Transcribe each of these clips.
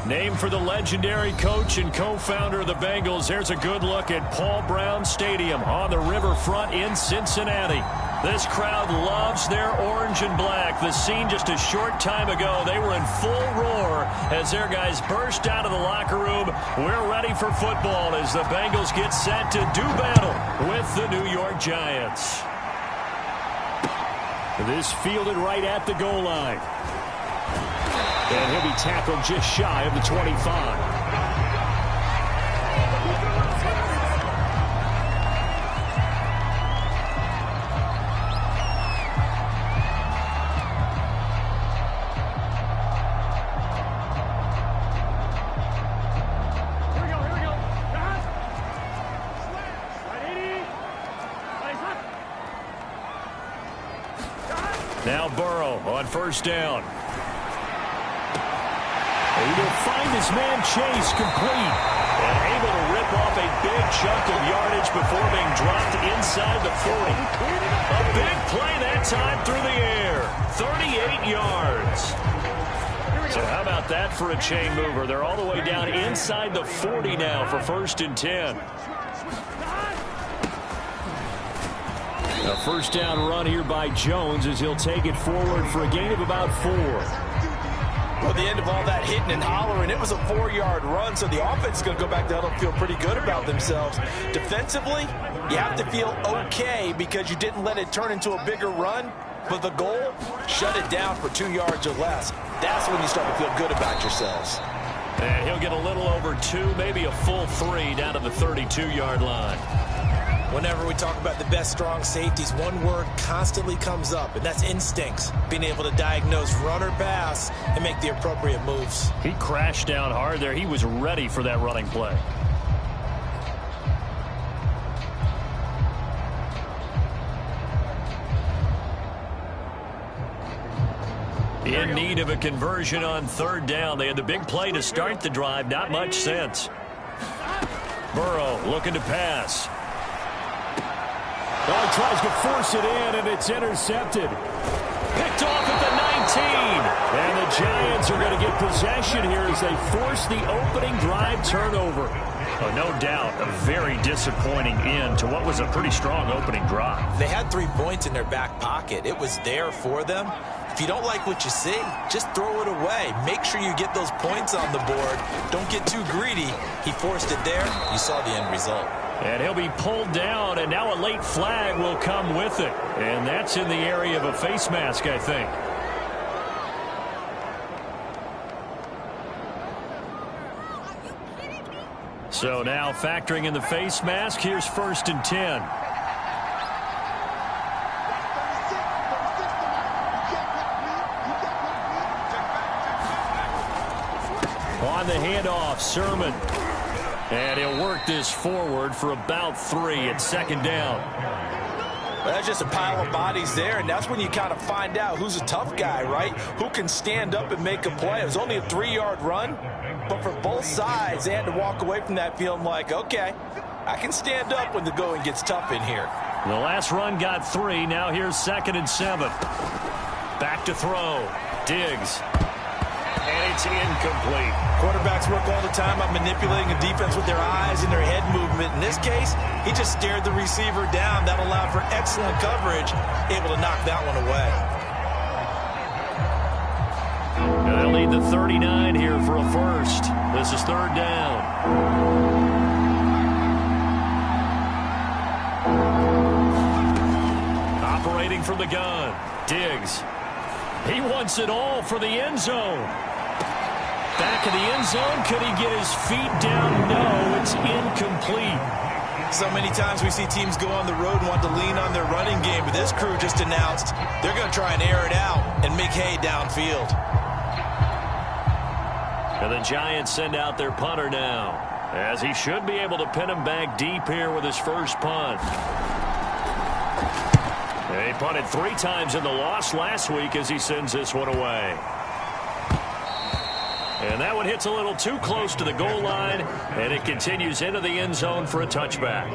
Named for the legendary coach and co-founder of the Bengals, there's a good look at Paul Brown Stadium on the riverfront in Cincinnati. This crowd loves their orange and black. The scene just a short time ago, they were in full roar as their guys burst out of the locker room. We're ready for football as the Bengals get set to do battle with the New York Giants. This fielded right at the goal line. And he'll be tackled just shy of the 25. Now Burrow on first down. He will find his man Chase complete and able to rip off a big chunk of yardage before being dropped inside the 40. A big play that time through the air. 38 yards. So how about that for a chain mover? They're all the way down inside the 40 now for 1st and 10. A first down run here by Jones as he'll take it forward for a gain of about 4. Well, at the end of all that hitting and hollering, it was a 4-yard run, so the offense is going to go back down and feel pretty good about themselves. Defensively, you have to feel okay because you didn't let it turn into a bigger run, but the goal, shut it down for 2 yards or less. That's when you start to feel good about yourselves. And he'll get a little over 2, maybe a full 3 down to the 32-yard line. Whenever we talk about the best strong safeties, one word constantly comes up, and that's instincts. Being able to diagnose run or pass and make the appropriate moves. He crashed down hard there. He was ready for that running play. In need of a conversion on 3rd down. They had the big play to start the drive. Not much sense. Burrow looking to pass. Oh, he tries to force it in, and it's intercepted. Picked off at the 19. And the Giants are going to get possession here as they force the opening drive turnover. Oh, no doubt, a very disappointing end to what was a pretty strong opening drive. They had 3 points in their back pocket. It was there for them. If you don't like what you see, just throw it away. Make sure you get those points on the board. Don't get too greedy. He forced it there. You saw the end result. And he'll be pulled down, and now a late flag will come with it. And that's in the area of a face mask, I think. So now factoring in the face mask, here's 1st and 10. On the handoff, Sermon. And he'll work this forward for about 3 at 2nd down. Well, that's just a pile of bodies there, and that's when you kind of find out who's a tough guy, right? Who can stand up and make a play. It was only a 3-yard run, but for both sides, they had to walk away from that feeling like, okay, I can stand up when the going gets tough in here. The last run got 3. Now here's 2nd and 7. Back to throw. Diggs. And it's incomplete. Quarterbacks work all the time on manipulating a defense with their eyes and their head movement. In this case, he just stared the receiver down. That allowed for excellent coverage, able to knock that one away. Now they'll need the 39 here for a first. This is 3rd down. Operating from the gun. Diggs. He wants it all for the end zone. Back of the end zone. Could he get his feet down? No, it's incomplete. So many times we see teams go on the road and want to lean on their running game, but this crew just announced they're going to try and air it out and make hay downfield. And the Giants send out their punter now, as he should be able to pin him back deep here with his first punt. He punted 3 times in the loss last week as he sends this one away. And that one hits a little too close to the goal line, and it continues into the end zone for a touchback.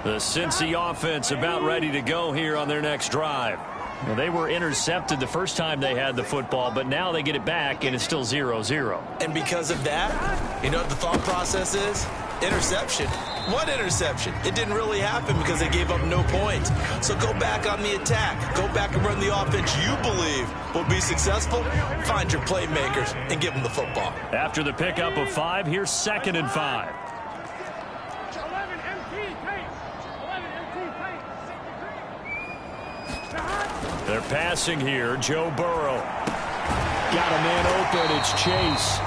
The Cincy offense about ready to go here on their next drive. Well, they were intercepted the first time they had the football, but now they get it back, and it's still 0-0. And because of that, you know what the thought process is? Interception. What interception? It didn't really happen because they gave up no points. So go back on the attack. Go back and run the offense you believe will be successful. Find your playmakers and give them the football. After the pickup of 5, here's 2nd and 5. They're passing here. Joe Burrow. Got a man open. It's Chase.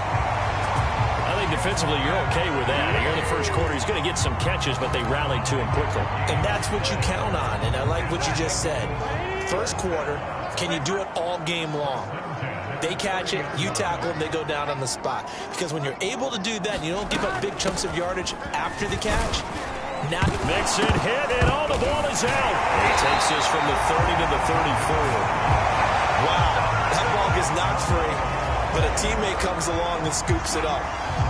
I think defensively you're okay with that. Here in the first quarter, he's going to get some catches, but they rallied to him quickly. And that's what you count on, and I like what you just said. First quarter, can you do it all game long? They catch it, you tackle them, they go down on the spot. Because when you're able to do that and you don't give up big chunks of yardage after the catch, now Mixon hit, and all the ball is out. He takes this from the 30 to the 34. Wow, that ball gets knocked free, but a teammate comes along and scoops it up.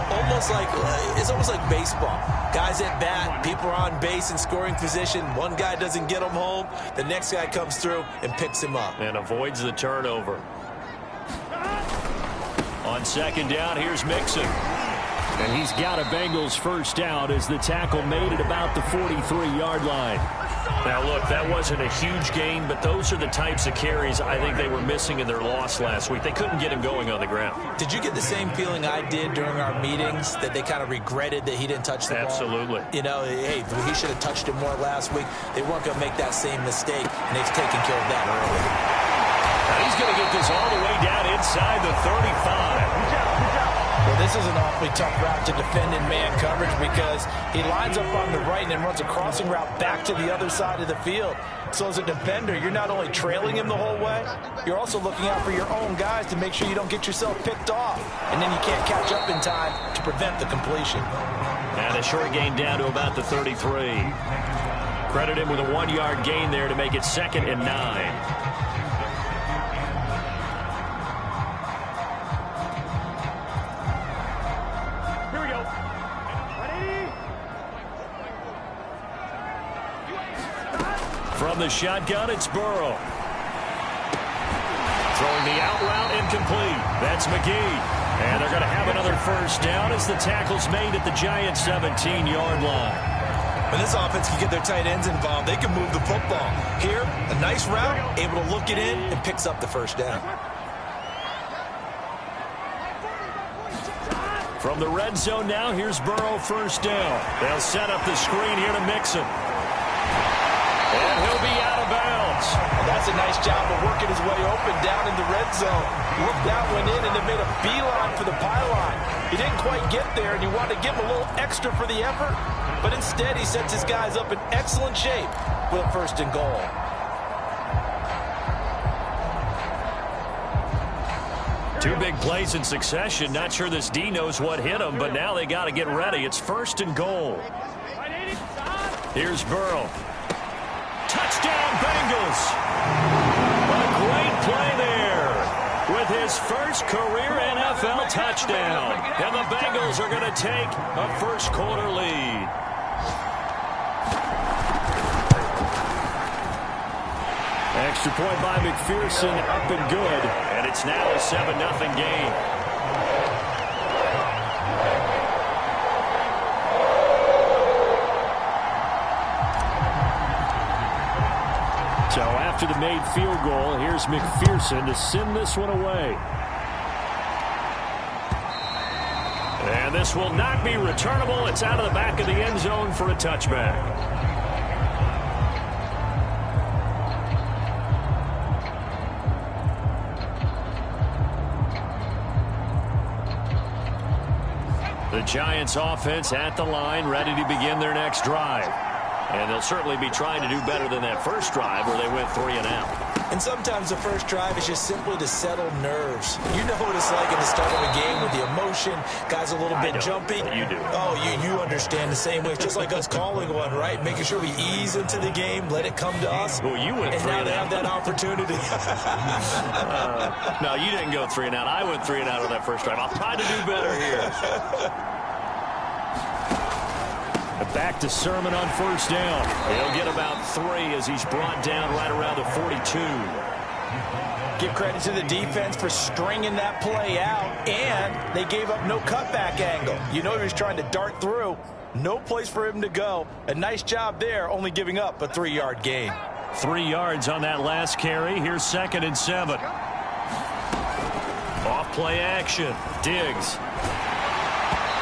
It's almost like baseball. Guys at bat, people are on base in scoring position. One guy doesn't get him home. The next guy comes through and picks him up. And avoids the turnover. On 2nd down, here's Mixon. And he's got a Bengals first down as the tackle made it about the 43-yard line. Now, look, that wasn't a huge gain, but those are the types of carries I think they were missing in their loss last week. They couldn't get him going on the ground. Did you get the same feeling I did during our meetings, that they kind of regretted that he didn't touch the ball? Absolutely. You know, hey, he should have touched it more last week. They weren't going to make that same mistake, and they've taken care of that early. Now he's going to get this all the way down inside the 35. Well, this is an awfully tough route to defend in man coverage because he lines up on the right and then runs a crossing route back to the other side of the field. So as a defender, you're not only trailing him the whole way, you're also looking out for your own guys to make sure you don't get yourself picked off. And then you can't catch up in time to prevent the completion. And a short gain down to about the 33. Credit him with a 1-yard gain there to make it 2nd and 9. From the shotgun, it's Burrow. Throwing the out route incomplete. That's McGee. And they're going to have another first down as the tackle's made at the Giants' 17-yard line. When this offense can get their tight ends involved, they can move the football. Here, a nice route, able to look it in, and picks up the first down. From the red zone now, here's Burrow first down. They'll set up the screen here to Mixon. And he'll be out of bounds. And that's a nice job of working his way open down in the red zone. Looked that one in and then made a beeline for the pylon. He didn't quite get there, and you wanted to give him a little extra for the effort. But instead, he sets his guys up in excellent shape with a 1st and goal. Two big plays in succession. Not sure this D knows what hit him, but now they got to get ready. It's 1st and goal. Here's Burrow. Touchdown, Bengals. A great play there with his first career NFL touchdown. And the Bengals are going to take a first-quarter lead. Extra point by McPherson, up and good. And it's now a 7-0 game. So after the made field goal, here's McPherson to send this one away. And this will not be returnable. It's out of the back of the end zone for a touchback. The Giants offense at the line, ready to begin their next drive. And they'll certainly be trying to do better than that first drive where they went 3 and out. And sometimes the first drive is just simply to settle nerves. You know what it's like at the start of a game with the emotion. Guys a little bit jumpy. You do. Oh, you understand the same way. It's just like us calling one, right? Making sure we ease into the game, let it come to us. Well, you went 3 and out. And now they have that opportunity. No, you didn't go 3 and out. I went 3 and out on that first drive. I'll try to do better here. Back to Sermon on first down. He'll get about 3 as he's brought down right around the 42. Give credit to the defense for stringing that play out, and they gave up no cutback angle. You know he was trying to dart through. No place for him to go. A nice job there, only giving up a 3-yard gain. 3 yards on that last carry. Here's 2nd and 7. Off play action. Diggs.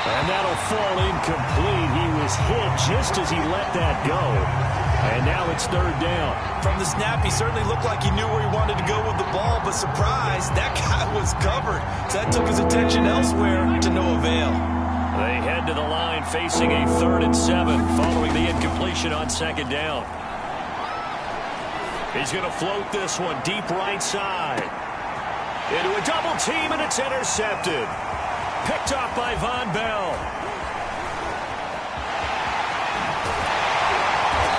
And that'll fall incomplete. He was hit just as he let that go. And now it's 3rd down. From the snap, he certainly looked like he knew where he wanted to go with the ball, but surprise, that guy was covered. So that took his attention elsewhere to no avail. They head to the line facing a 3rd and 7 following the incompletion on 2nd down. He's going to float this one deep right side. Into a double team, and it's intercepted. Picked off by Von Bell.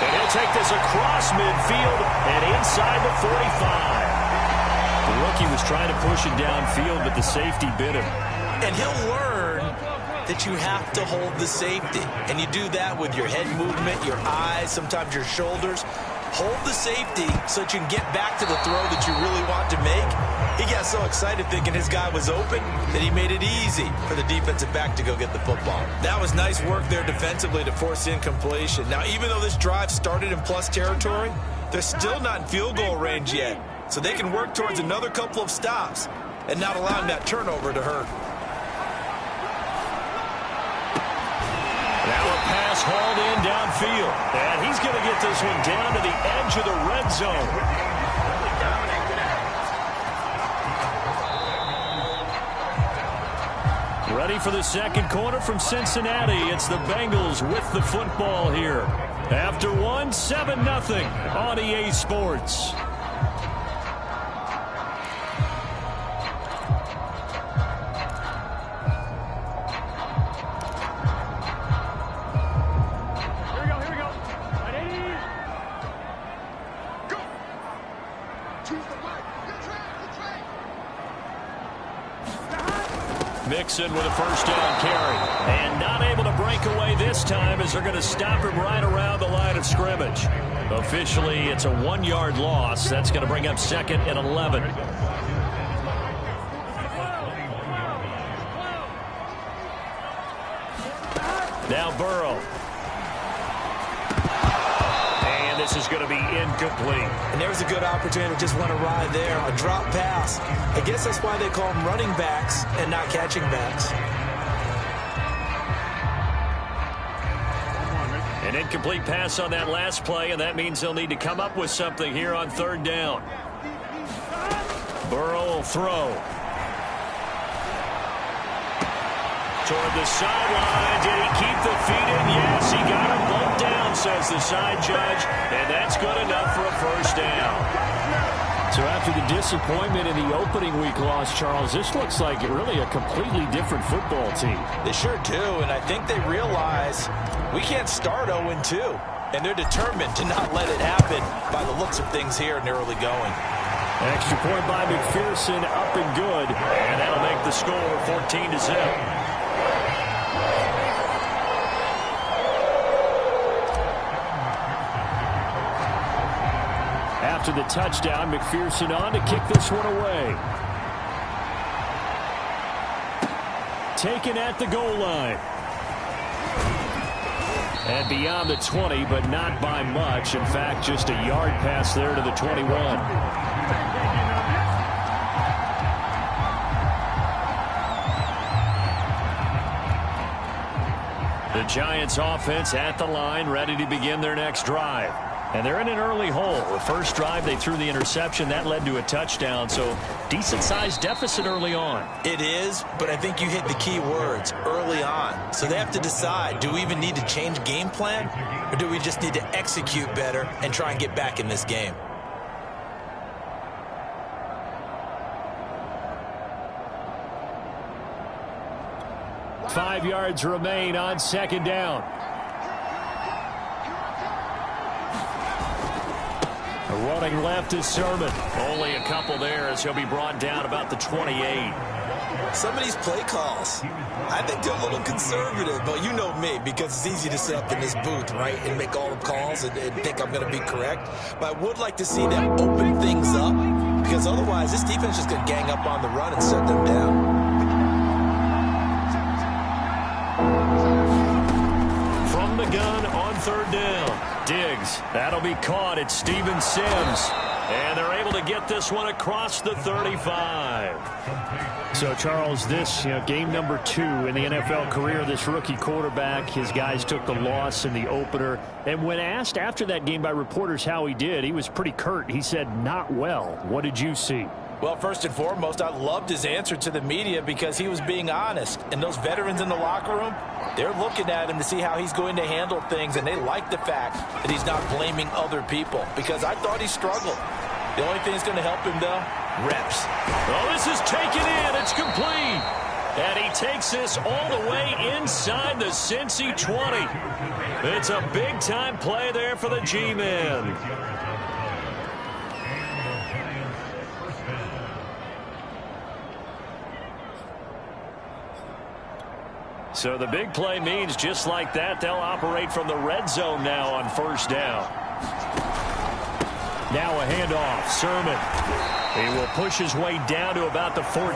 And he'll take this across midfield and inside the 45. The rookie was trying to push it downfield, but the safety bit him. And he'll learn that you have to hold the safety. And you do that with your head movement, your eyes, sometimes your shoulders. Hold the safety so that you can get back to the throw that you really want to make. He got so excited thinking his guy was open that he made it easy for the defensive back to go get the football. That was nice work there defensively to force incompletion. Now, even though this drive started in plus territory, they're still not in field goal range yet. So they can work towards another couple of stops and not allowing that turnover to hurt. Now a pass hauled in downfield. And he's going to get this one down to the edge of the red zone. Ready for the second quarter from Cincinnati. It's the Bengals with the football here. After one, 7-0 on EA Sports. Mixon with a first down carry. And not able to break away this time as they're going to stop him right around the line of scrimmage. Officially, it's a 1-yard loss. That's going to bring up 2nd and 11. Now Burrow. And this is going to be incomplete. And there's a good opportunity to just want to ride there. A drop pass. I guess that's why they call them running backs and not catching backs. An incomplete pass on that last play, and that means they'll need to come up with something here on 3rd down. Burrow will throw. Toward the sideline. Did he keep the feet in? Yes, he got him both down, says the side judge. And that's good enough for a first down. So after the disappointment in the opening week loss, Charles, this looks like really a completely different football team. They sure do, and I think they realize we can't start 0-2. And they're determined to not let it happen by the looks of things here in the early going. Extra point by McPherson, up and good. And that'll make the score 14-0. After the touchdown, McPherson on to kick this one away. Taken at the goal line. And beyond the 20, but not by much. In fact, just a yard pass there to the 21. The Giants offense at the line, ready to begin their next drive. And they're in an early hole. The first drive, they threw the interception. That led to a touchdown, so decent-sized deficit early on. It is, but I think you hit the key words, early on. So they have to decide, do we even need to change game plan, or do we just need to execute better and try and get back in this game? Five yards remain on 2nd down. Running left is Sermon. Only a couple there as he'll be brought down about the 28. Some of these play calls, I think they're a little conservative, but you know me, because it's easy to sit up in this booth, right, and make all the calls and think I'm going to be correct. But I would like to see them open things up because otherwise this defense is going to gang up on the run and set them down. From the gun on third down. Diggs. That'll be caught. It's Steven Sims. And they're able to get this one across the 35. So, Charles, this game number 2 in the NFL career, this rookie quarterback, his guys took the loss in the opener. And when asked after that game by reporters how he did, he was pretty curt. He said, not well. What did you see? Well, first and foremost, I loved his answer to the media because he was being honest. And those veterans in the locker room, they're looking at him to see how he's going to handle things, and they like the fact that he's not blaming other people because I thought he struggled. The only thing that's going to help him, though, reps. Oh, this is taken in. It's complete. And he takes this all the way inside the Cincy 20. It's a big-time play there for the G-men. So the big play means just like that, they'll operate from the red zone now on first down. Now a handoff. Sermon. He will push his way down to about the 14.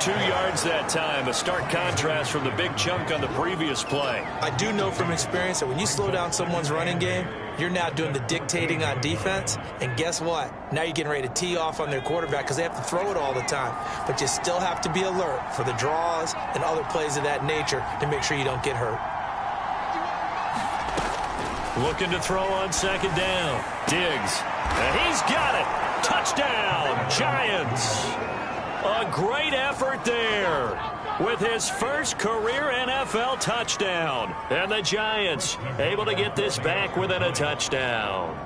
2 yards that time. A stark contrast from the big chunk on the previous play. I do know from experience that when you slow down someone's running game, you're now doing the dictating on defense. And guess what? Now you're getting ready to tee off on their quarterback because they have to throw it all the time. But you still have to be alert for the draws and other plays of that nature to make sure you don't get hurt. Looking to throw on second down. Diggs. And he's got it. Touchdown, Giants. A great effort there with his first career NFL touchdown. And the Giants able to get this back within a touchdown.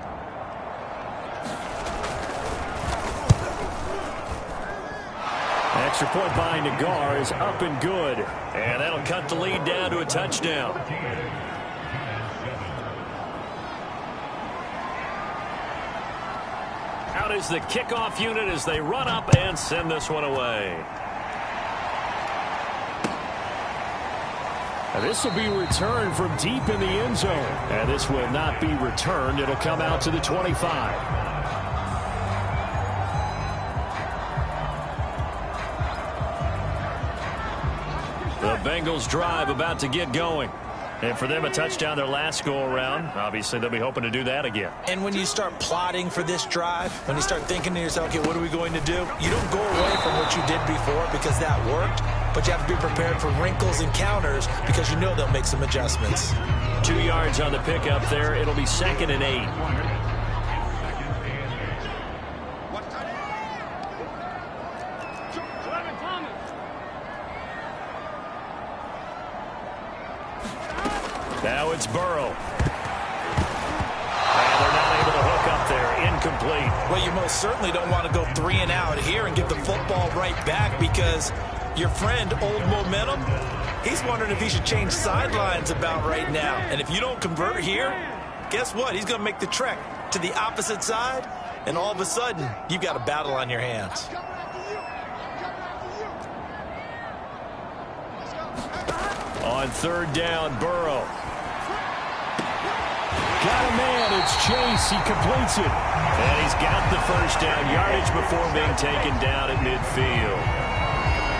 Extra point by Nagar is up and good. And that'll cut the lead down to a touchdown. Out is the kickoff unit as they run up and send this one away. And this will be returned from deep in the end zone. And this will not be returned. It'll come out to the 25. The Bengals drive about to get going. And for them, a touchdown their last go-around. Obviously, they'll be hoping to do that again. And when you start plotting for this drive, when you start thinking to yourself, okay, what are we going to do? You don't go away from what you did before because that worked, but you have to be prepared for wrinkles and counters because you know they'll make some adjustments. 2 yards on the pickup there. It'll be 2nd and 8. Now it's Burrow. And they're not able to hook up there. Incomplete. Well, you most certainly don't want to go 3 and out here and give the football right back because your friend, Old Momentum, he's wondering if he should change sidelines about right now. And if you don't convert here, guess what? He's going to make the trek to the opposite side, and all of a sudden, you've got a battle on your hands. On third down, Burrow. Got a man. It's Chase. He completes it. And he's got the first down. Yardage before being taken down at midfield.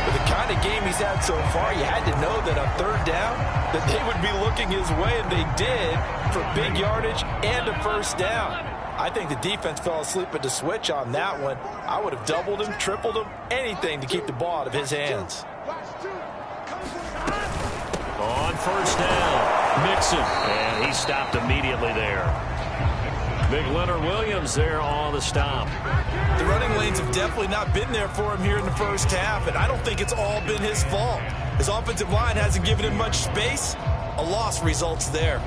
With the kind of game he's had so far, you had to know that on third down that they would be looking his way, and they did, for big yardage and a first down. I think the defense fell asleep at the switch on that one. I would have doubled him, tripled him, anything to keep the ball out of his hands. On first down, Mixon, and he stopped immediately there. Big Leonard Williams there on the stop. The running lanes have definitely not been there for him here in the first half, and I don't think it's all been his fault. His offensive line hasn't given him much space. A loss results there.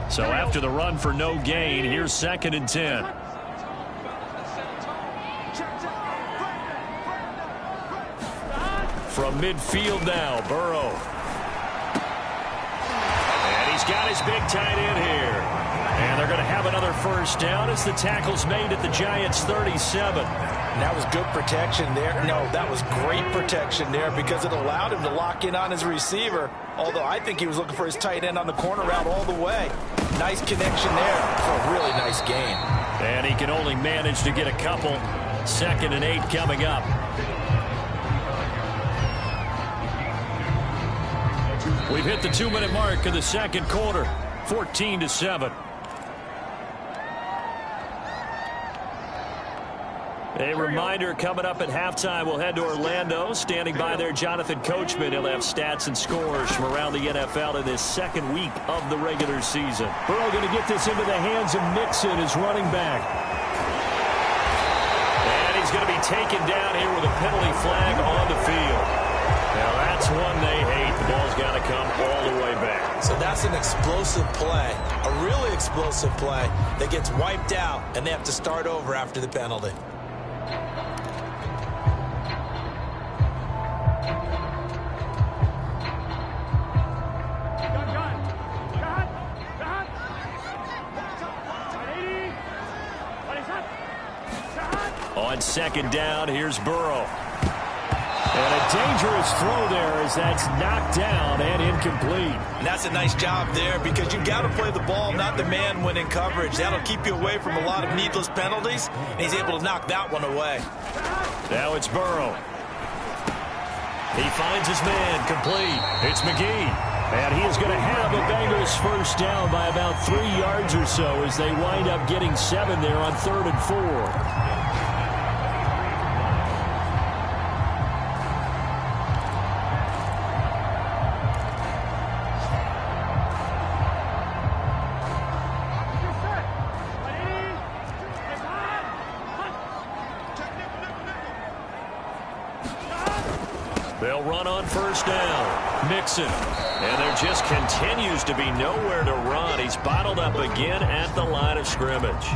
So after the run for no gain, here's 2nd and 10. From midfield now, Burrow. And he's got his big tight end here. And And they're going to have another first down as the tackle's made at the Giants' 37. And that was good protection there. No, that was great protection there because it allowed him to lock in on his receiver. Although I think he was looking for his tight end on the corner route all the way. Nice connection there for a really nice gain. And he can only manage to get a couple. 2nd and 8 coming up. We've hit the 2-minute mark of the second quarter. 14-7. A reminder coming up at halftime. We'll head to Orlando. Standing by there, Jonathan Coachman. He'll have stats and scores from around the NFL in this second week of the regular season. Burrow going to get this into the hands of Mixon, his running back. And he's going to be taken down here with a penalty flag on the field. Now that's one they hate. The ball's got to come all the way back. So that's an explosive play, a really explosive play that gets wiped out, and they have to start over after the penalty. On 2nd down, here's Burrow. And a dangerous throw there as that's knocked down and incomplete. And that's a nice job there because you've got to play the ball, not the man when in coverage. That'll keep you away from a lot of needless penalties, and he's able to knock that one away. Now it's Burrow. He finds his man, complete. It's McGee. And he is going to have a Bengals first down by about 3 yards or so as they wind up getting 7 there on 3rd and 4. They'll run on first down. Mixon. And there just continues to be nowhere to run. He's bottled up again at the line of scrimmage.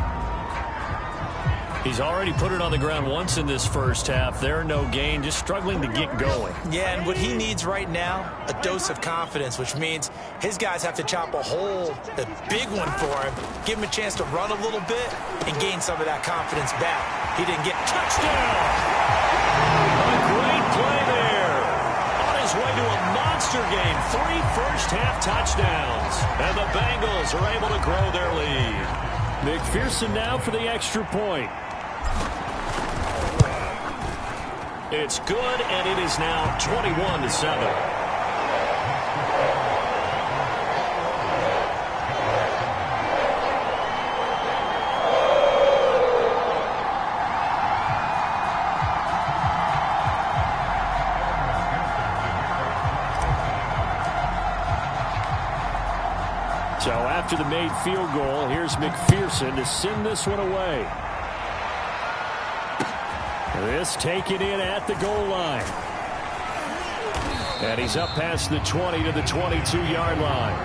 He's already put it on the ground once in this first half. There, no gain, just struggling to get going. Yeah, and what he needs right now, a dose of confidence, which means his guys have to chop a hole, a big one for him, give him a chance to run a little bit and gain some of that confidence back. He didn't get touchdown. A great play there. On his way to a monster game. 3 first-half touchdowns. And the Bengals are able to grow their lead. McPherson now for the extra point. It's good, and it is now 21-7. So after the made field goal, here's McPherson to send this one away. This taken in at the goal line. And he's up past the 20 to the 22-yard line.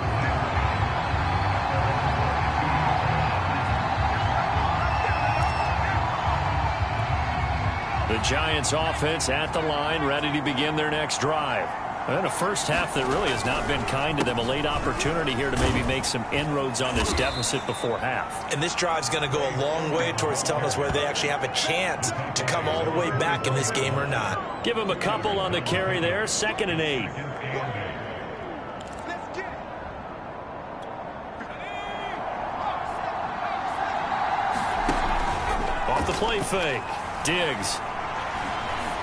The Giants offense at the line, ready to begin their next drive. And a first half that really has not been kind to them. A late opportunity here to maybe make some inroads on this deficit before half. And this drive's going to go a long way towards telling us whether they actually have a chance to come all the way back in this game or not. Give him a couple on the carry there. 2nd and 8. Off the play fake. Diggs.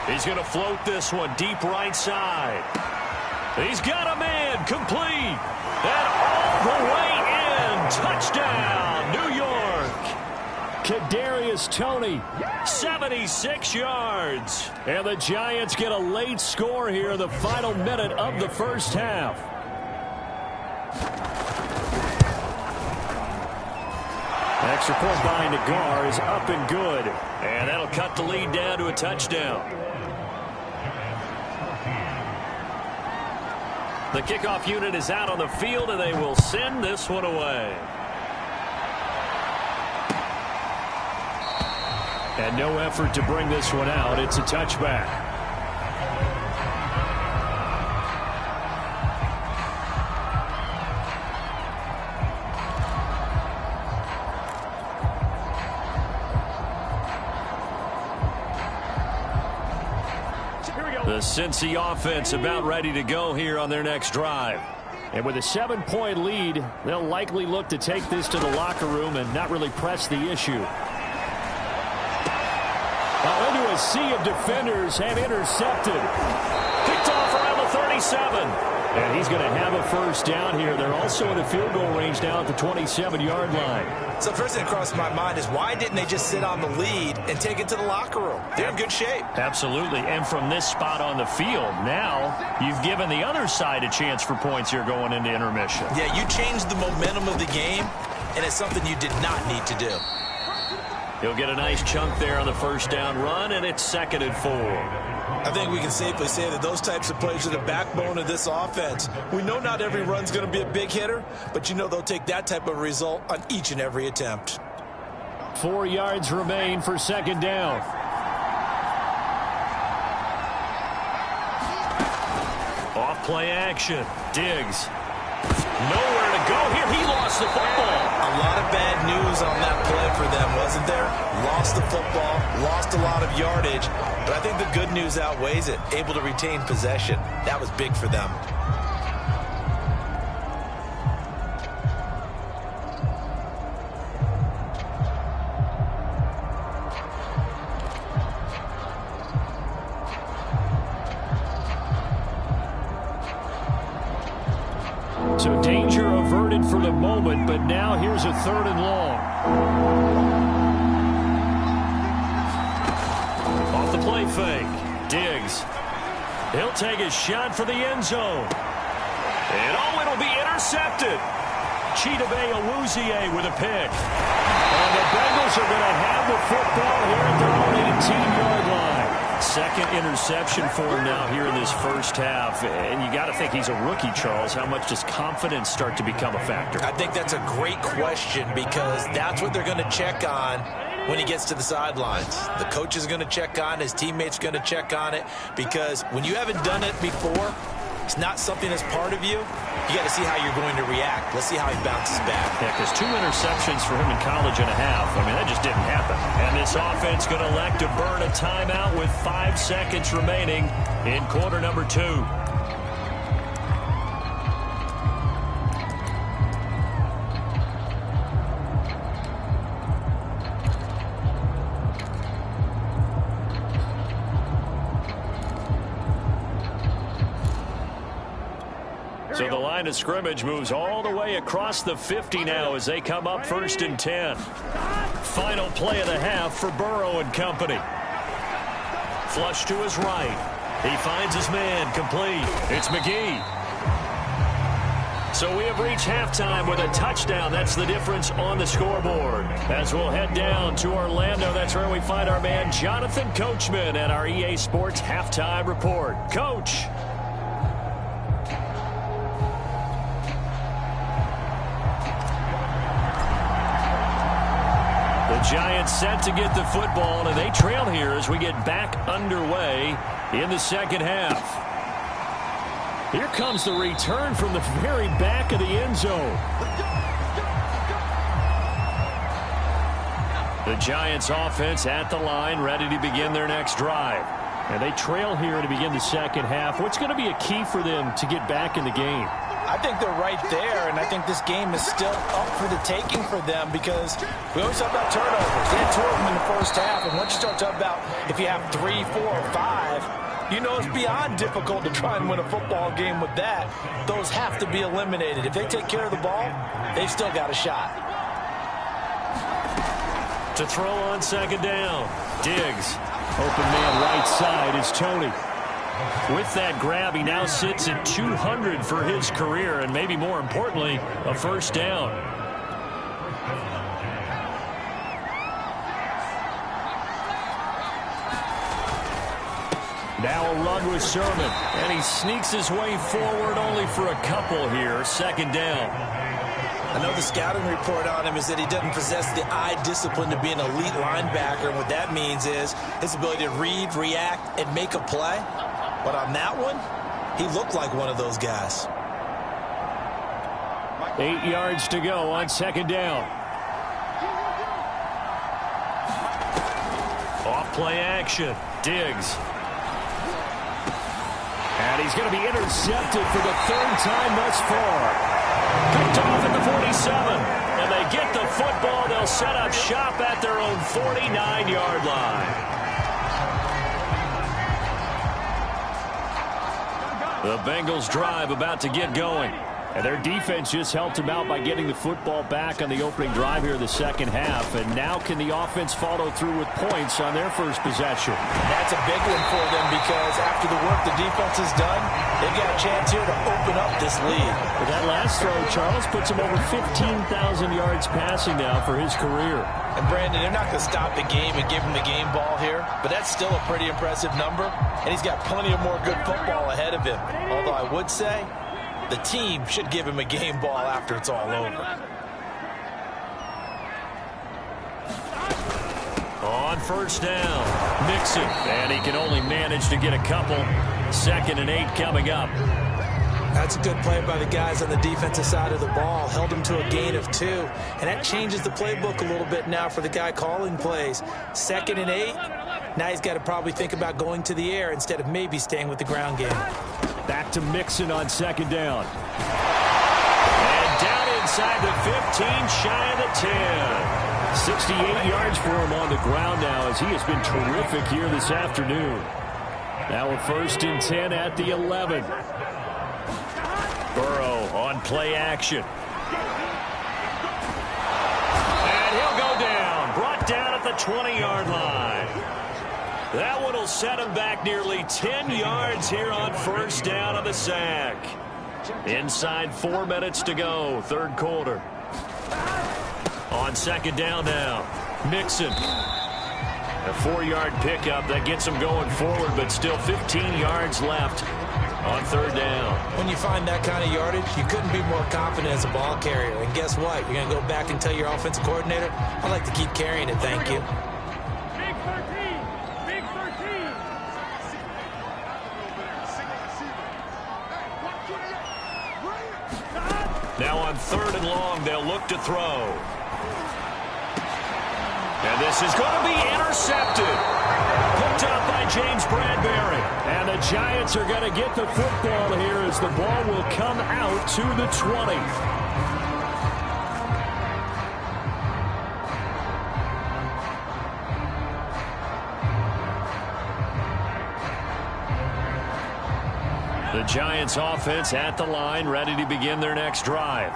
He's going to float this one deep right side. He's got a man, complete, and all the way in. Touchdown, New York. Kadarius Toney, 76 yards. And the Giants get a late score here in the final minute of the first half. Extra point by Nagar is up and good. And that'll cut the lead down to a touchdown. The kickoff unit is out on the field, and they will send this one away. And no effort to bring this one out. It's a touchback. The Cincy offense about ready to go here on their next drive. And with a 7-point lead, they'll likely look to take this to the locker room and not really press the issue. Now into a sea of defenders and intercepted. Picked off around the 37. And he's going to have a first down here. They're also in a field goal range now at the 27-yard line. So the first thing that crossed my mind is why didn't they just sit on the lead and take it to the locker room? They're in good shape. Absolutely. And from this spot on the field, now you've given the other side a chance for points here going into intermission. Yeah, you changed the momentum of the game, and it's something you did not need to do. He'll get a nice chunk there on the first down run, and it's 2nd and 4. I think we can safely say that those types of plays are the backbone of this offense. We know not every run's going to be a big hitter, but you know they'll take that type of result on each and every attempt. 4 yards remain for 2nd down. Off play action. Diggs. Nowhere to go here. He lost the football. A lot of bad news on that play for them, wasn't there? Lost the football, lost a lot of yardage, but I think the good news outweighs it. Able to retain possession. That was big for them. So danger averted for the moment, but now here's a 3rd and long. Off the play fake. Diggs. He'll take his shot for the end zone. And it'll be intercepted. Chidobe Awuzie with a pick. And the Bengals are going to have the football here at their own 18-yard line. 2nd interception for him now here in this first half. And you got to think he's a rookie, Charles. How much does confidence start to become a factor? I think that's a great question because that's what they're going to check on when he gets to the sidelines. The coach is going to check on, his teammates are going to check on it, because when you haven't done it before, it's not something that's part of you. You got to see how you're going to react. Let's see how he bounces back. Yeah, because 2 interceptions for him in college and a half. I mean, that just didn't happen. And this offense going to elect to burn a timeout with 5 seconds remaining in quarter number 2. So the line of scrimmage moves all the way across the 50 now as they come up 1st and 10. Final play of the half for Burrow and company. Flush to his right. He finds his man complete. It's McGee. So we have reached halftime with a touchdown. That's the difference on the scoreboard. As we'll head down to Orlando, that's where we find our man Jonathan Coachman at our EA Sports Halftime Report. Coach. The Giants set to get the football, and they trail here as we get back underway in the second half. Here comes the return from the very back of the end zone. The Giants offense at the line, ready to begin their next drive. And they trail here to begin the second half. What's going to be a key for them to get back in the game? I think they're right there, and I think this game is still up for the taking for them because we always talk about turnovers. They had 2 of them in the first half, and once you start talking about if you have 3, 4, or 5, you know it's beyond difficult to try and win a football game with that. Those have to be eliminated. If they take care of the ball, they've still got a shot. To throw on second down, Diggs. Open man right side is Tony. With that grab, he now sits at 200 for his career, and maybe more importantly, a first down. Now a run with Sermon, and he sneaks his way forward only for a couple here. Second down. I know the scouting report on him is that he doesn't possess the eye discipline to be an elite linebacker, and what that means is his ability to read, react, and make a play. But on that one, he looked like one of those guys. 8 yards to go on second down. Off play action. Diggs. And he's going to be intercepted for the third time thus far. Picked off at the 47. And they get the football. They'll set up shop at their own 49-yard line. The Bengals drive about to get going. And their defense just helped them out by getting the football back on the opening drive here in the second half. And now can the offense follow through with points on their first possession? That's a big one for them because after the work the defense has done, they've got a chance here to open up this lead. But that last throw, Charles, puts him over 15,000 yards passing now for his career. And Brandon, they're not going to stop the game and give him the game ball here, but that's still a pretty impressive number, and he's got plenty of more good football ahead of him. Although I would say the team should give him a game ball after it's all over. On first down, Mixon, and he can only manage to get a couple. 2nd and 8 coming up. That's a good play by the guys on the defensive side of the ball. Held him to a gain of 2. And that changes the playbook a little bit now for the guy calling plays. 2nd and 8. Now he's got to probably think about going to the air instead of maybe staying with the ground game. Back to Mixon on 2nd down. And down inside the 15, shy of the 10. 68 yards for him on the ground now as he has been terrific here this afternoon. Now a 1st and 10 at the 11. Burrow on play action. And he'll go down. Brought down at the 20-yard line. That one will set him back nearly 10 yards here on first down on the sack. Inside 4 minutes to go, third quarter. On 2nd down now, Mixon. A 4-yard pickup that gets him going forward, but still 15 yards left on 3rd down. When you find that kind of yardage, you couldn't be more confident as a ball carrier. And guess what? You're going to go back and tell your offensive coordinator, I'd like to keep carrying it, thank you. Big 13. Big 13. Now on 3rd and long, they'll look to throw. And this is going to be intercepted. Picked up by James Bradbury. And the Giants are going to get the football here as the ball will come out to the 20. The Giants offense at the line, ready to begin their next drive.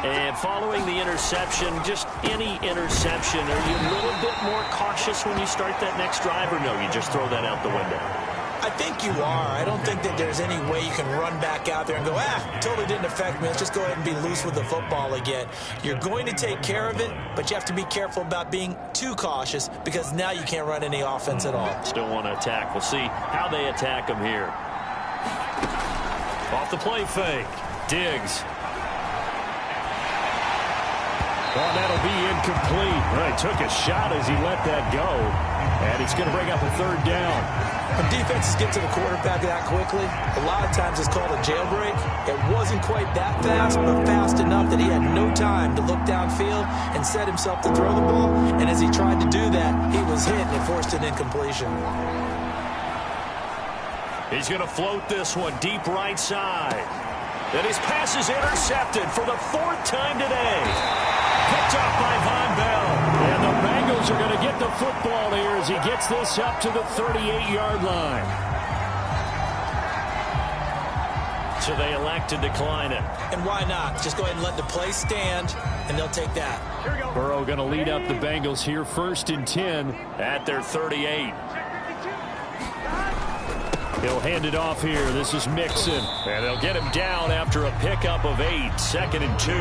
And following the interception, just any interception, are you a little bit more cautious when you start that next drive, or no, you just throw that out the window? I think you are. I don't think that there's any way you can run back out there and go, totally didn't affect me. Let's just go ahead and be loose with the football again. You're going to take care of it, but you have to be careful about being too cautious because now you can't run any offense at all. Still want to attack. We'll see how they attack them here. Off the play fake. Diggs. Well, that'll be incomplete. Well, he took a shot as he let that go. And it's going to bring up a 3rd down. When defenses get to the quarterback that quickly, a lot of times it's called a jailbreak. It wasn't quite that fast, but fast enough that he had no time to look downfield and set himself to throw the ball. And as he tried to do that, he was hit and it forced an incompletion. He's going to float this one deep right side. And his pass is intercepted for the 4th time today. Picked up by Von Bell. And the Bengals are going to get the football here as he gets this up to the 38-yard line. So they elect to decline it. And why not? Just go ahead and let the play stand, and they'll take that. Burrow going to lead up the Bengals here, 1st and 10 at their 38. He'll hand it off here. This is Mixon. And they'll get him down after a pickup of 8, 2nd and 2.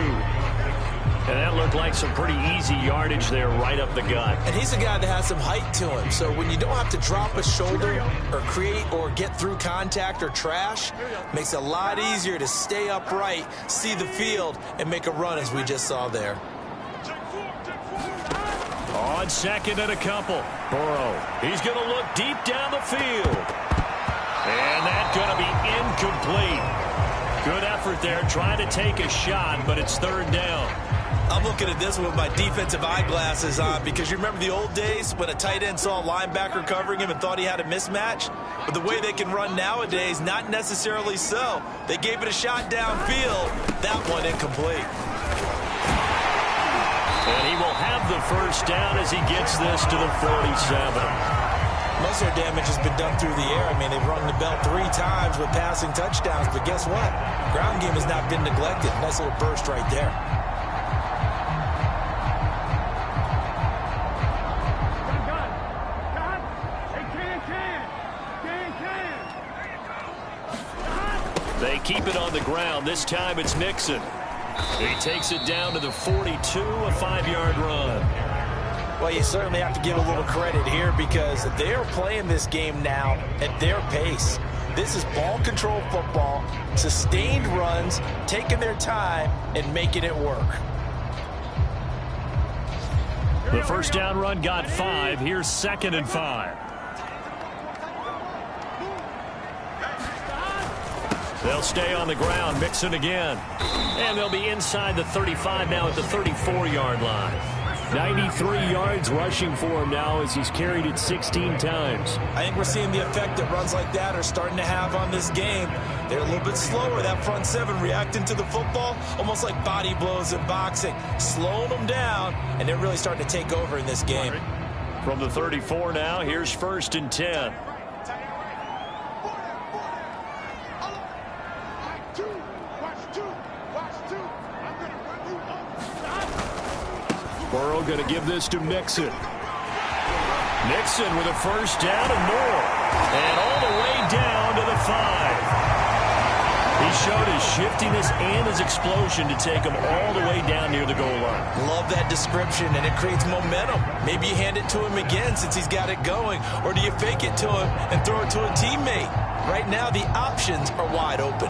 And that looked like some pretty easy yardage there right up the gut. And he's a guy that has some height to him. So when you don't have to drop a shoulder or create or get through contact or trash, makes it a lot easier to stay upright, see the field, and make a run as we just saw there. On 2nd and a couple. Burrow. He's going to look deep down the field. And that's going to be incomplete. Good effort there trying to take a shot, but it's 3rd down. I'm looking at this with my defensive eyeglasses on because you remember the old days when a tight end saw a linebacker covering him and thought he had a mismatch? But the way they can run nowadays, not necessarily so. They gave it a shot downfield. That one incomplete. And he will have the first down as he gets this to the 47. Most of their damage has been done through the air. I mean, they've rung the bell 3 times with passing touchdowns, but guess what? Ground game has not been neglected. Nice little burst right there. They keep it on the ground. This time it's Mixon. He takes it down to the 42, a 5-yard run. Well, you certainly have to give a little credit here because they're playing this game now at their pace. This is ball control football, sustained runs, taking their time and making it work. The first down run got 5. Here's 2nd and 5. They'll stay on the ground. Mixon again. And they'll be inside the 35 now at the 34-yard line. 93 yards rushing for him now as he's carried it 16 times. I think we're seeing the effect that runs like that are starting to have on this game. They're a little bit slower, that front 7 reacting to the football, almost like body blows in boxing, slowing them down, and they're really starting to take over in this game. From the 34 now, here's 1st and 10. Burrow going to give this to Mixon. Mixon with a first down and more. And all the way down to the 5. He showed his shiftiness and his explosion to take him all the way down near the goal line. Love that description, and it creates momentum. Maybe you hand it to him again since he's got it going, or do you fake it to him and throw it to a teammate? Right now, the options are wide open.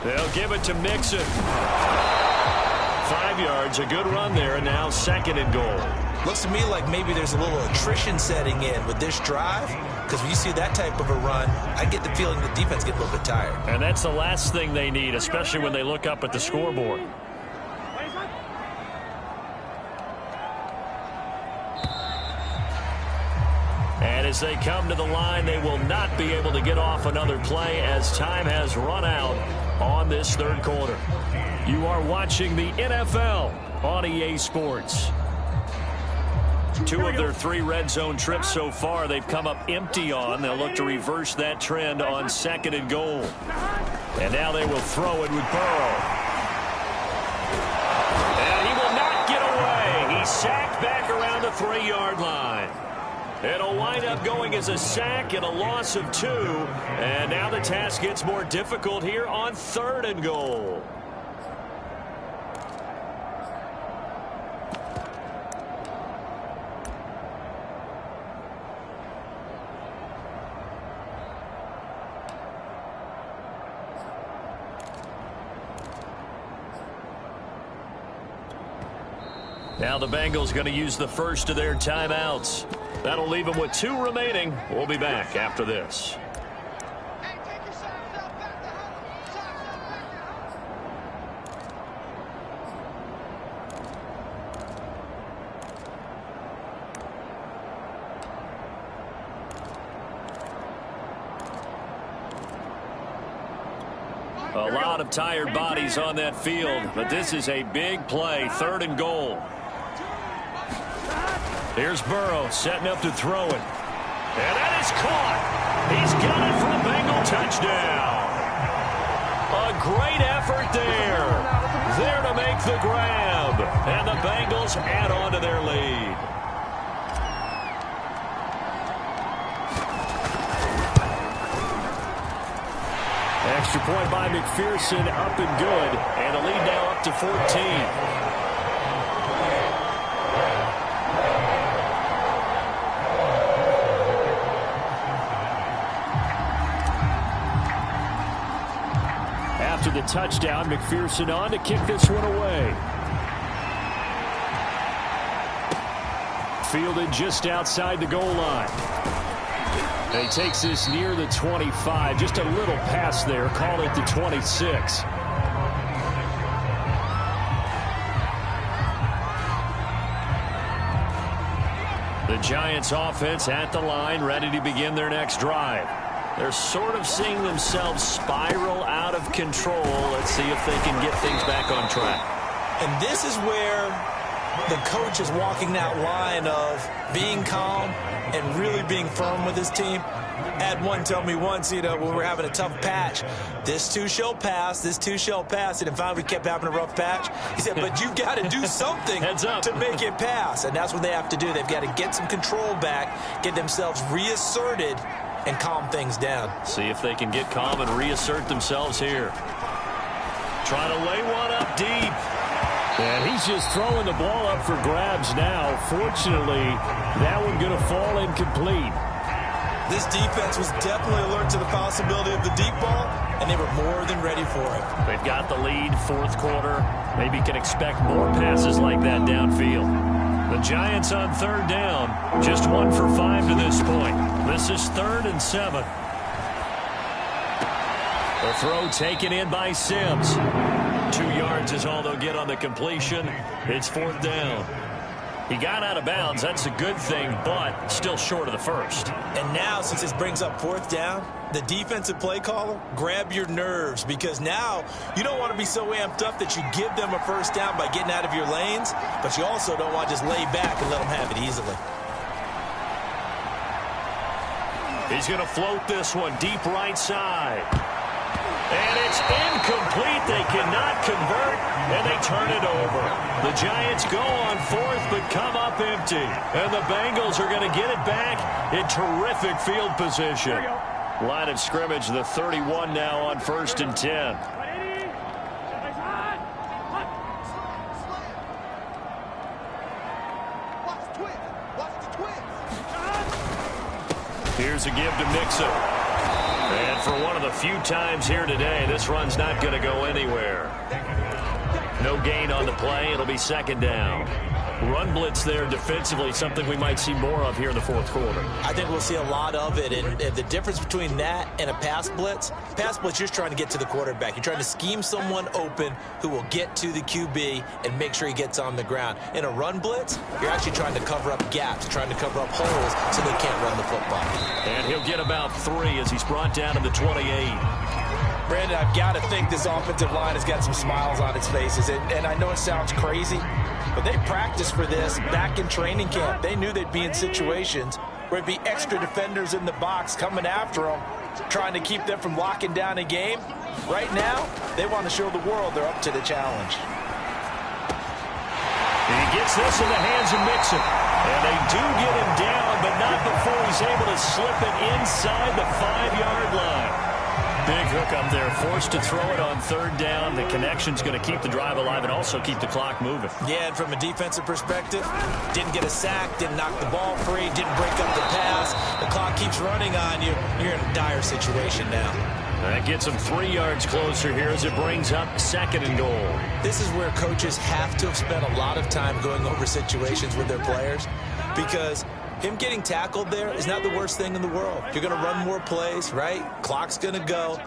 They'll give it to Mixon. 5 yards, a good run there, and now 2nd and goal. Looks to me like maybe there's a little attrition setting in with this drive, because when you see that type of a run, I get the feeling the defense gets a little bit tired. And that's the last thing they need, especially when they look up at the scoreboard. And as they come to the line, they will not be able to get off another play as time has run out on this 3rd quarter. You are watching the NFL on EA Sports. 2 of their 3 red zone trips so far they've come up empty on. They'll look to reverse that trend on 2nd and goal. And now they will throw it with Burrow. And he will not get away. He's sacked back around the 3-yard line. It'll wind up going as a sack and a loss of 2. And now the task gets more difficult here on 3rd and goal. Now the Bengals going to use the first of their timeouts. That'll leave them with 2 remaining. We'll be back after this. A lot of tired bodies on that field, but this is a big play. 3rd and goal. Here's Burrow setting up to throw it. And that is caught. He's got it for a Bengal touchdown. A great effort there. There to make the grab. And the Bengals add on to their lead. Extra point by McPherson, up and good. And the lead now up to 14. After the touchdown, McPherson on to kick this one away. fielded just outside the goal line. And he takes this near the 25. Just a little pass there. Call it the 26. The Giants offense at the line, ready to begin their next drive. They're sort of seeing themselves spiral out of control. Let's see if they can get things back on track. And this is where the coach is walking that line of being calm and really being firm with his team. I had one tell me once, when we were having a tough patch, this too shall pass, this too shall pass. And finally we kept having a rough patch. He said, but you've got to do something to make it pass. And that's what they have to do. They've got to get some control back, get themselves reasserted, and calm things down. See if they can get calm and reassert themselves here. Trying to lay one up deep. And he's just throwing the ball up for grabs now. Fortunately, that one going to fall incomplete. This defense was definitely alert to the possibility of the deep ball, and they were more than ready for it. They've got the lead, fourth quarter. Maybe can expect more passes like that downfield. The Giants on third down, just 1 for 5 to this point. This is 3rd and 7. The throw taken in by Sims. 2 yards is all they'll get on the completion. It's 4th down. He got out of bounds. That's a good thing, but still short of the first. And now, since this brings up 4th down, the defensive play caller, grab your nerves, because now you don't want to be so amped up that you give them a first down by getting out of your lanes, but you also don't want to just lay back and let them have it easily. He's going to float this one deep right side. And it's incomplete. They cannot convert, and they turn it over. The Giants go on 4th, but come up empty. And the Bengals are going to get it back in terrific field position. Line of scrimmage, the 31 now on 1st and 10. Here's a give to Mixon. And for one of the few times here today, this run's not going to go anywhere. No gain on the play. It'll be 2nd down. Run blitz there defensively, something we might see more of here in the 4th quarter. I think we'll see a lot of it, and the difference between that and a pass blitz, you're just trying to get to the quarterback. You're trying to scheme someone open who will get to the QB and make sure he gets on the ground. In a run blitz, you're actually trying to cover up gaps, trying to cover up holes so they can't run the football. And he'll get about 3 as he's brought down to the 28. Brandon, I've got to think this offensive line has got some smiles on its faces, and I know it sounds crazy, but they practiced for this back in training camp. They knew they'd be in situations where it'd be extra defenders in the box coming after them, trying to keep them from locking down a game. Right now, they want to show the world they're up to the challenge. He gets this in the hands of Mixon. And they do get him down, but not before he's able to slip it inside the 5-yard line. Big hook up there, forced to throw it on 3rd down. The connection's going to keep the drive alive and also keep the clock moving. Yeah, and from a defensive perspective, didn't get a sack, didn't knock the ball free, didn't break up the pass. The clock keeps running on you. You're in a dire situation now. That gets them 3 yards closer here as it brings up 2nd and goal. This is where coaches have to have spent a lot of time going over situations with their players, because him getting tackled there is not the worst thing in the world. You're going to run more plays, right? Clock's going to go.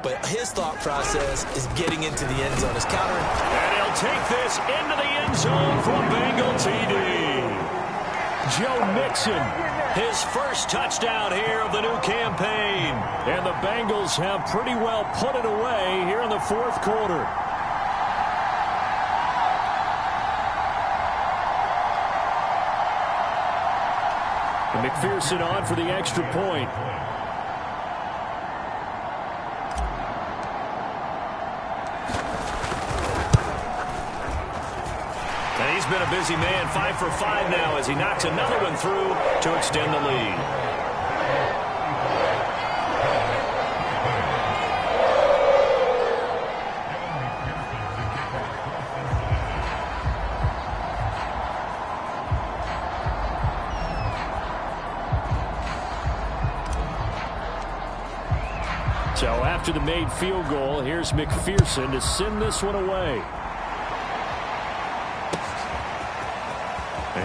But his thought process is getting into the end zone. His countering. And he'll take this into the end zone for Bengal TD. Joe Mixon, his first touchdown here of the new campaign. And the Bengals have pretty well put it away here in the 4th quarter. And McPherson on for the extra point. And he's been a busy man, 5 for 5 now as he knocks another one through to extend the lead. So after the made field goal, here's McPherson to send this one away.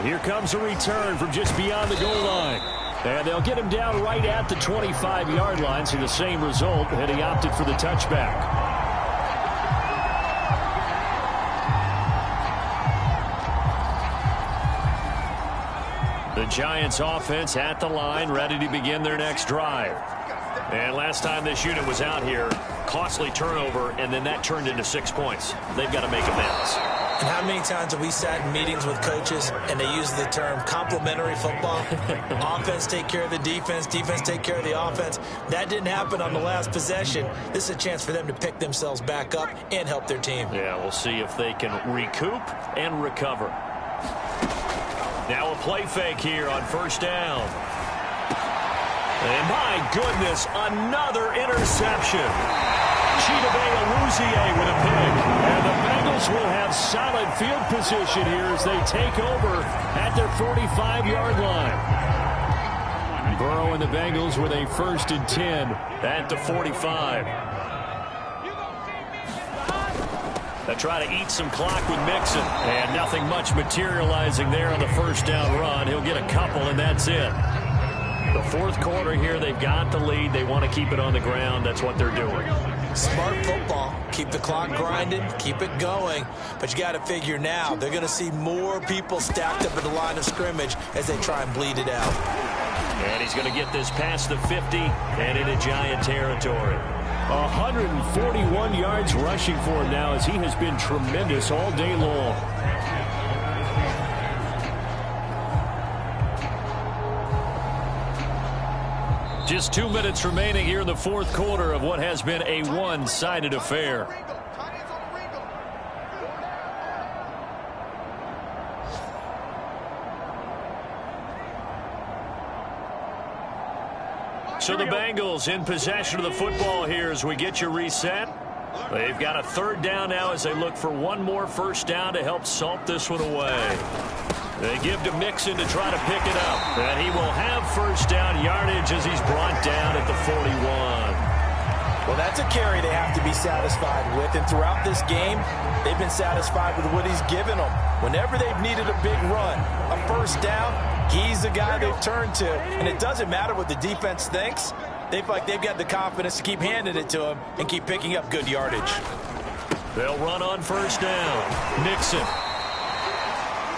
And here comes a return from just beyond the goal line. And they'll get him down right at the 25-yard line. So the same result, and he opted for the touchback. The Giants offense at the line, ready to begin their next drive. And last time this unit was out here, costly turnover, and then that turned into 6 points. They've got to make amends. And how many times have we sat in meetings with coaches and they use the term complementary football? Offense take care of the defense, defense take care of the offense. That didn't happen on the last possession. This is a chance for them to pick themselves back up and help their team. Yeah, we'll see if they can recoup and recover. Now a play fake here on first down. And my goodness, another interception. Chidobe with a pick. And the Bengals will have solid field position here as they take over at their 45-yard line. Burrow and the Bengals with a 1st and 10 at the 45. They try to eat some clock with Mixon. And nothing much materializing there on the first down run. He'll get a couple, and that's it. The fourth quarter here, they've got the lead. They want to keep it on the ground. That's what they're doing. Smart football. Keep the clock grinding. Keep it going. But you got to figure now, they're going to see more people stacked up at the line of scrimmage as they try and bleed it out. And he's going to get this past the 50 and into Giant territory. 141 yards rushing for him now as he has been tremendous all day long. Just 2 minutes remaining here in the fourth quarter of what has been a one-sided affair. So the Bengals in possession of the football here as we get you reset. They've got a 3rd down now as they look for one more first down to help salt this one away. They give to Mixon to try to pick it up. And he will have first down yardage as he's brought down at the 41. Well, that's a carry they have to be satisfied with. And throughout this game, they've been satisfied with what he's given them. Whenever they've needed a big run, a first down, he's the guy they've turned to. And it doesn't matter what the defense thinks. They feel like they've got the confidence to keep handing it to him and keep picking up good yardage. They'll run on first down. Mixon.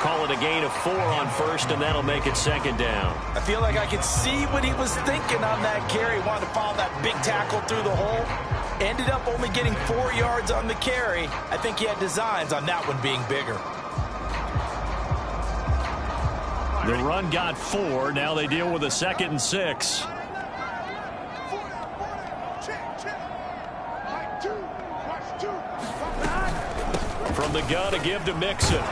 Call it a gain of 4 on first, and that'll make it 2nd down. I feel like I could see what he was thinking on that carry. Wanted to follow that big tackle through the hole. Ended up only getting 4 yards on the carry. I think he had designs on that one being bigger. The run got 4. Now they deal with a 2nd and 6. From the gun to give to Mixon.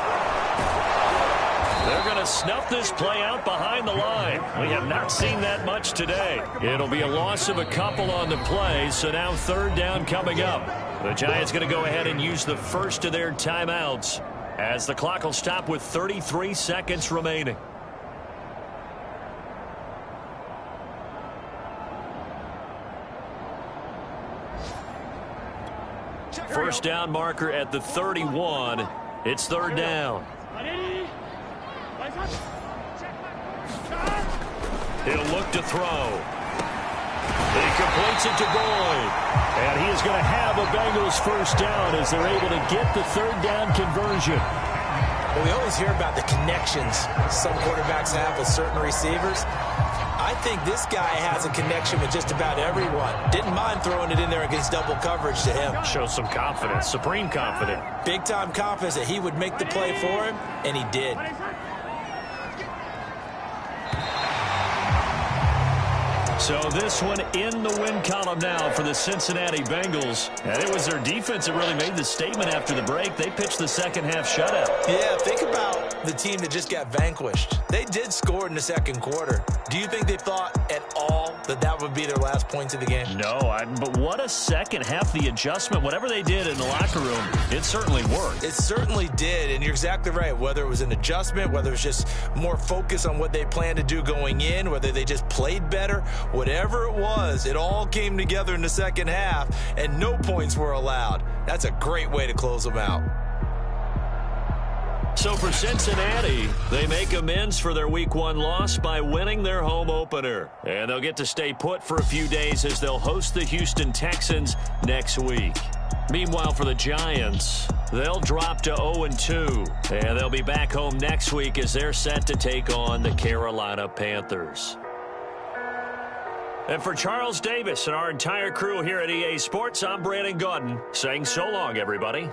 They're going to snuff this play out behind the line. We have not seen that much today. It'll be a loss of a couple on the play, so now 3rd down coming up. The Giants going to go ahead and use the first of their timeouts as the clock will stop with 33 seconds remaining. First down marker at the 31. It's 3rd down. He'll look to throw. He completes it to Boyd. And he is going to have a Bengals first down as they're able to get the 3rd down conversion. Well, we always hear about the connections some quarterbacks have with certain receivers. I think this guy has a connection with just about everyone. Didn't mind throwing it in there against double coverage to him. Shows some confidence, supreme confidence. Big-time confidence that he would make the play for him, and he did. So this one in the win column now for the Cincinnati Bengals. And it was their defense that really made the statement after the break. They pitched the second-half shutout. Yeah, think about the team that just got vanquished. They did score in the second quarter. Do you think they thought at all that that would be their last points of the game? No, but what a second half. The adjustment, whatever they did in the locker room, it certainly worked. It certainly did, and you're exactly right. Whether it was an adjustment, whether it was just more focus on what they planned to do going in, whether they just played better, whatever it was, it all came together in the second half, and no points were allowed. That's a great way to close them out. So for Cincinnati, they make amends for their Week 1 loss by winning their home opener. And they'll get to stay put for a few days as they'll host the Houston Texans next week. Meanwhile, for the Giants, they'll drop to 0-2. And they'll be back home next week as they're set to take on the Carolina Panthers. And for Charles Davis and our entire crew here at EA Sports, I'm Brandon Gaudin saying so long, everybody.